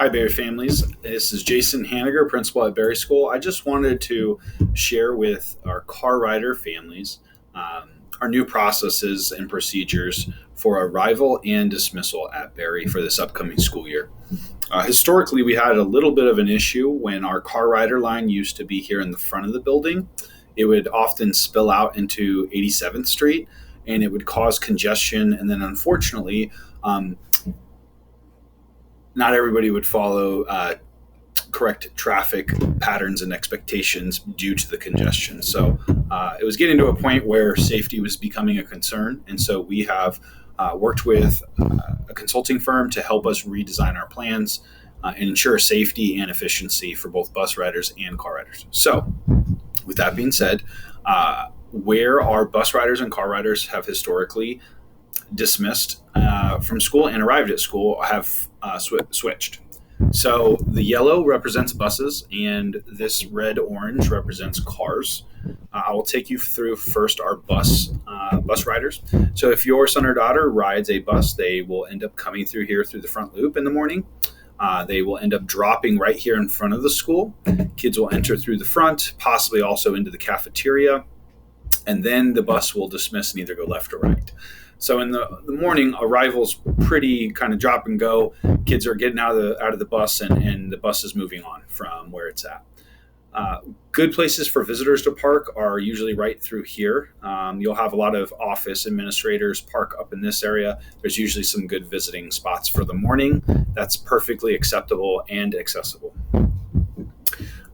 Hi, Berry families. This is Jason Haniger, principal at Berry School. I just wanted to share with our car rider families our new processes and procedures for arrival and dismissal at Berry for this upcoming school year. Historically, we had a little bit of an issue when our car rider line used to be here in the front of the building. It would often spill out into 87th Street, and it would cause congestion. And then, unfortunately, not everybody would follow correct traffic patterns and expectations due to the congestion. So it was getting to a point where safety was becoming a concern. And so we have worked with a consulting firm to help us redesign our plans and ensure safety and efficiency for both bus riders and car riders. So with that being said, where our bus riders and car riders have historically dismissed from school and arrived at school have switched. So the yellow represents buses and this red-orange represents cars. I will take you through first our bus riders. So if your son or daughter rides a bus, they will end up coming through here through the front loop in the morning. They will end up dropping right here in front of the school. Kids will enter through the front, possibly also into the cafeteria, and then the bus will dismiss and either go left or right. So in the morning, arrival's pretty kind of drop and go. Kids are getting out of the bus, and the bus is moving on from where it's at. Good places for visitors to park are usually right through here. You'll have a lot of office administrators park up in this area. There's usually some good visiting spots for the morning. That's perfectly acceptable and accessible.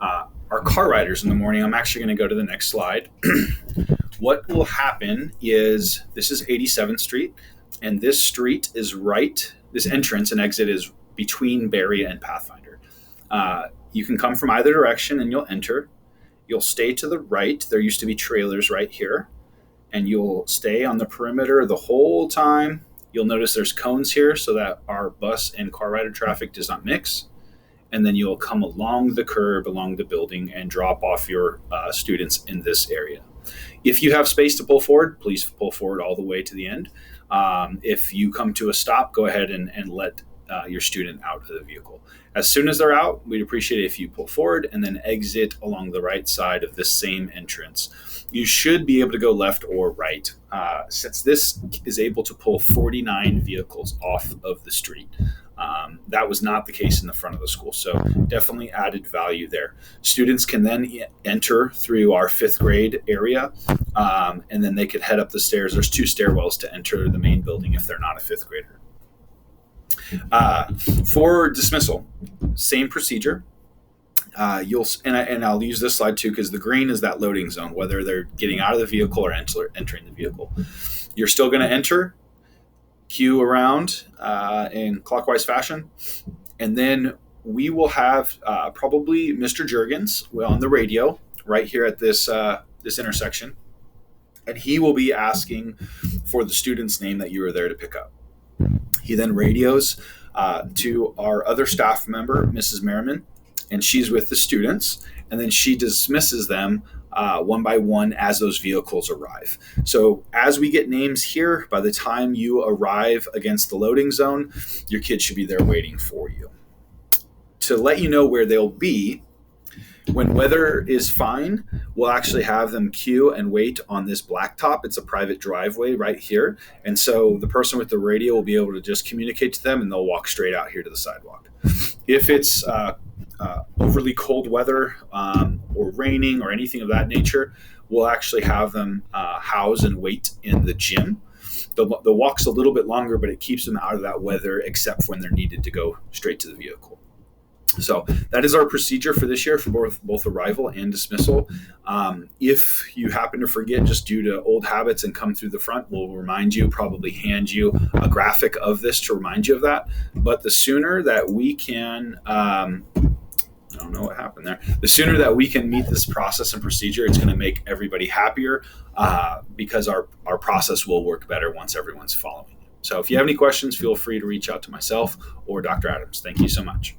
Our car riders in the morning, I'm actually going to go to the next slide. What will happen is this is 87th Street, and this street is this entrance and exit is between Berry and Pathfinder. You can come from either direction and you'll enter. You'll stay to the right. There used to be trailers right here, and you'll stay on the perimeter the whole time. You'll notice there's cones here so that our bus and car rider traffic does not mix. And then you'll come along the curb, along the building, and drop off your students in this area. If you have space to pull forward, please pull forward all the way to the end. If you come to a stop, go ahead and let your student out of the vehicle. As soon as they're out, we'd appreciate it if you pull forward and then exit along the right side of this same entrance. You should be able to go left or right. Since this is able to pull 49 vehicles off of the street. That was not the case in the front of the school, so definitely added value there. Students can then enter through our 5th grade area, and then they could head up the stairs. There's 2 stairwells to enter the main building if they're not a 5th grader. For dismissal, same procedure. I'll use this slide too because the green is that loading zone, whether they're getting out of the vehicle or entering the vehicle. You're still going to enter, queue around in clockwise fashion, and then we will have probably Mr. Juergens on the radio right here at this intersection, and he will be asking for the student's name that you were there to pick up. He then radios to our other staff member, Mrs. Merriman, and she's with the students, and then she dismisses them one by one as those vehicles arrive. So as we get names here, by the time you arrive against the loading zone, your kids should be there waiting for you. To let you know where they'll be, when weather is fine, we'll actually have them queue and wait on this blacktop. It's a private driveway right here. And so the person with the radio will be able to just communicate to them, and they'll walk straight out here to the sidewalk. If it's overly cold weather or raining or anything of that nature, we'll actually have them house and wait in the gym. The walk's a little bit longer, but it keeps them out of that weather except when they're needed to go straight to the vehicle. So that is our procedure for this year for both arrival and dismissal. If you happen to forget just due to old habits and come through the front, we'll remind you, probably hand you a graphic of this to remind you of that. But the sooner that we can, I don't know what happened there. The sooner that we can meet this process and procedure, it's going to make everybody happier because our process will work better once everyone's following it. So if you have any questions, feel free to reach out to myself or Dr. Adams. Thank you so much.